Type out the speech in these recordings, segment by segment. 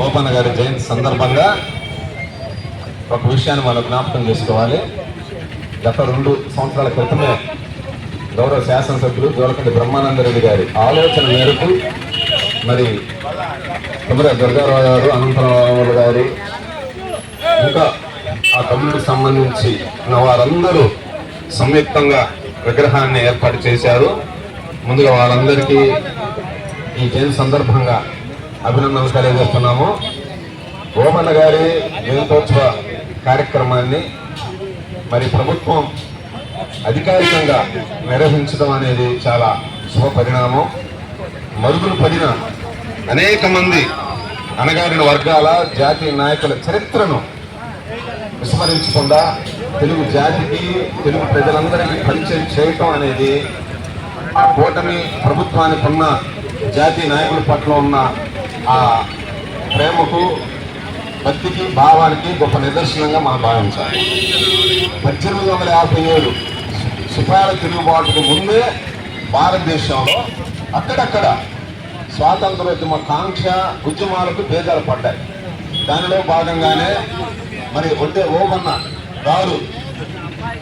ఓబన్న గారి జయంతి సందర్భంగా ఒక విషయాన్ని మనం జ్ఞాపకం చేసుకోవాలి. గత 2 సంవత్సరాల క్రితమే గౌరవ శాసనసభ్యులు జోలకంటి బ్రహ్మానందరెడ్డి గారి ఆలోచన మేరకు మరి తుమ్మల దుర్గారావు గారు, అనంతరావు గారు, ఇంకా ఆ కమ్యూనిటీకి సంబంధించి వారందరూ సంయుక్తంగా విగ్రహాన్ని ఏర్పాటు చేశారు. ముందుగా వాళ్ళందరికీ ఈ జయంతి సందర్భంగా అభినందనలు తెలియజేస్తున్నాము. ఓబన్న గారి జయంతోత్సవ కార్యక్రమాన్ని మరి ప్రభుత్వం అధికారికంగా నిర్వహించడం అనేది చాలా శుభ పరిణామం. మరుగులు పడిన అనేక మంది అణగారిన వర్గాల జాతీయ నాయకుల చరిత్రను విస్మరించకుండా తెలుగు జాతికి, తెలుగు ప్రజలందరికీ పరిచయం చేయటం అనేది ఆ కూటమి ప్రభుత్వానికి ఉన్న జాతీయ నాయకుల పట్ల ఉన్న ఆ ప్రేమకు, భక్తికి, భావానికి గొప్ప నిదర్శనంగా మనం భావించాలి. 1857 సిపాయిల తిరుగుబాటుకు ముందే భారతదేశంలో అక్కడక్కడ స్వాతంత్రోద్యమ కాంక్ష ఉద్యమాలకు భేదాలు పడ్డాయి. దానిలో భాగంగానే మరి ఒడ్డే ఓబన్న గారు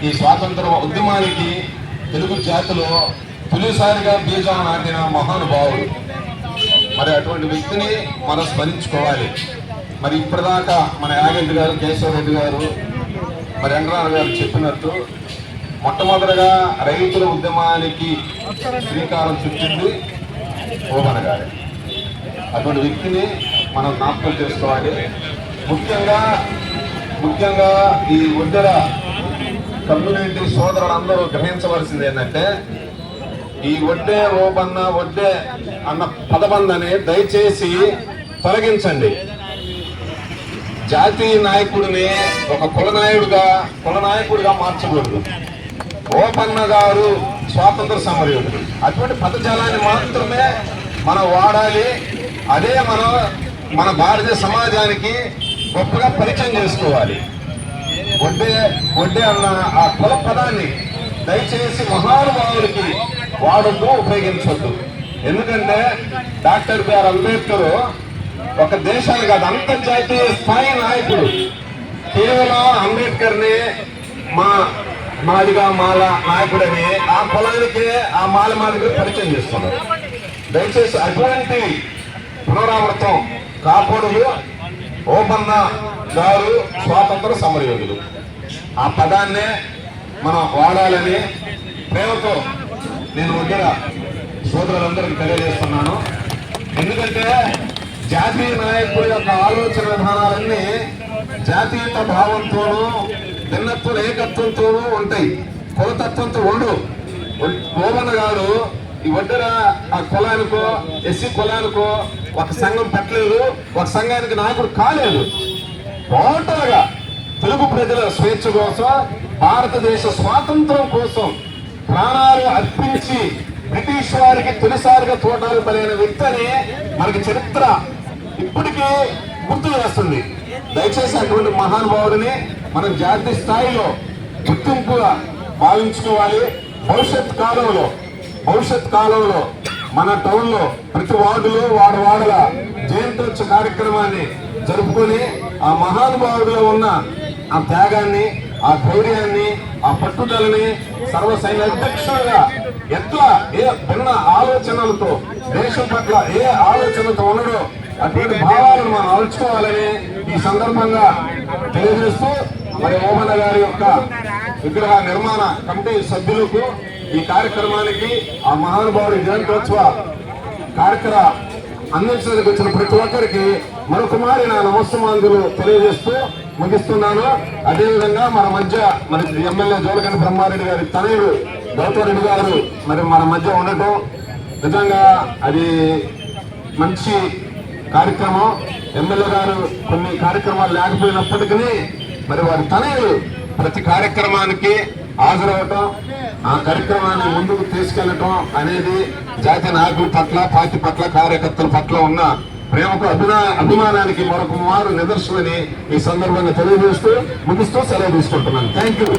ఈ స్వాతంత్ర ఉద్యమానికి తెలుగు జాతిలో తొలిసారిగా బీజం నాటిన మహానుభావుడు. మరి అటువంటి వ్యక్తిని మనం స్మరించుకోవాలి. మరి ఇప్పటిదాకా మన యాగంటి గారు, కేశవరెడ్డి గారు, మరి ఎండ్రాల గారు చెప్పినట్టు మొట్టమొదటిగా రైతుల ఉద్యమానికి శ్రీకారం చుట్టింది ఓబన్న గారు. అటువంటి వ్యక్తిని మనం జ్ఞాపకం చేసుకోవాలి. ముఖ్యంగా ఈ ఒడ్డెర కమ్యూనిటీ సోదరులందరూ గ్రహించవలసింది ఏంటంటే, ఈ ఒడ్డే ఓబన్న, ఒడ్డే అన్న పదబంధాన్ని దయచేసి తొలగించండి. జాతీయ నాయకుడిని ఒక కులనాయకుడిగా మార్చకూడదు. ఓబన్న గారు స్వాతంత్ర సమరయోధుడు. అటువంటి పదజాలాన్ని మాత్రమే మనం వాడాలి. అదే మన భారతీయ సమాజానికి గొప్పగా పరిచయం చేసుకోవాలి. ఒడ్డే అన్న ఆ కుల పదాన్ని దయచేసి మహానుభావుడికి వాడొద్దు, ఉపయోగించొద్దు. ఎందుకంటే డాక్టర్ బిఆర్ అంబేద్కర్ ఒక దేశానికి కాదు, అంతర్జాతీయ స్థాయి నాయకుడు. కేవలం అంబేద్కర్ని మాదిగా మాల నాయకుడని ఆ కులానికి, ఆ మాదిగా పరిచయం చేస్తున్నారు. దయచేసి అటువంటి పునరావృతం కాపాడులు. ఓబన్న గారు స్వాతంత్ర సమరయోధులు. ఆ పదాన్నే మనం వాడాలని ప్రేమతో నేను ఒడ్డెర సోదరులందరికీ తెలియజేస్తున్నాను. ఎందుకంటే జాతీయ నాయకుల యొక్క ఆలోచన విధానాలన్నీ జాతీయత భావంతోనూ, భిన్నత్వం, ఏకత్వంతోనూ ఉంటాయి. కులతత్వంతో ఓబన్న గారు ఈ ఒడ్డెర ఆ కులానికో, ఎస్సీ కులానికో ఒక సంఘం పెట్టలేదు, ఒక సంఘానికి నాయకుడు కాలేదు. టోటల్గా తెలుగు ప్రజల స్వేచ్ఛ కోసం, భారతదేశ స్వాతంత్రం కోసం ప్రాణాలు అర్పించి బ్రిటిష్ వారికి తొలిసారిగా తోటాలు పలిగిన వ్యక్తి అని మనకి చరిత్ర ఇప్పటికీ గుర్తు చేస్తుంది. దయచేసి అటువంటి మహానుభావుడిని మనం జాతీయ స్థాయిలో గుర్తింపుగా భావించుకోవాలి. భవిష్యత్ కాలంలో మన టౌన్లో ప్రతి వార్డులో వాడల జయంతోత్సవ కార్యక్రమాన్ని జరుపుకొని ఆ మహానుభావుడిలో ఉన్న ఆ త్యాగాన్ని, ఆ ధైర్యాన్ని, ఆ పట్టుదలని సర్వసైన్య అధ్యక్షుడిగా ఎట్లా ఏ భిన్న ఆలోచనలతో దేశం పట్ల ఏ ఆలోచనతో ఉండడో అటువంటి భావాలను మనం అలుచుకోవాలని ఈ సందర్భంగా తెలియజేస్తూ, మరి ఓబన్న గారి యొక్క విగ్రహ నిర్మాణ కమిటీ సభ్యులకు, ఈ కార్యక్రమానికి, ఆ మహానుభావుడి జయంతోత్సవ కార్యక్రమం అందించడానికి వచ్చిన ప్రతి ఒక్కరికి మరొకమారి నా నమస్సమాంజులు తెలియజేస్తూ ముగిస్తున్నాను. అదేవిధంగా మన ఎమ్మెల్యే జోలకంటి బ్రహ్మారెడ్డి గారి తనయుడు గౌతమ్ రెడ్డి గారు మరి మన మధ్య ఉండటం నిజంగా అది మంచి కార్యక్రమం. ఎమ్మెల్యే గారు కొన్ని కార్యక్రమాలు లేకపోయినప్పటికీ మరి వారి తనయులు ప్రతి కార్యక్రమానికి హాజరవటం, ఆ కార్యక్రమాన్ని ముందుకు తీసుకెళ్లటం అనేది జాతీయ నాయకుల పట్ల, పార్టీ పట్ల, కార్యకర్తల పట్ల ఉన్న ప్రేమకు, అభిమానానికి మరొక మారు నిదర్శనని ఈ సందర్భంగా తెలియజేస్తూ ముగిస్తూ సెలవు తీసుకుంటున్నాను. Thank you.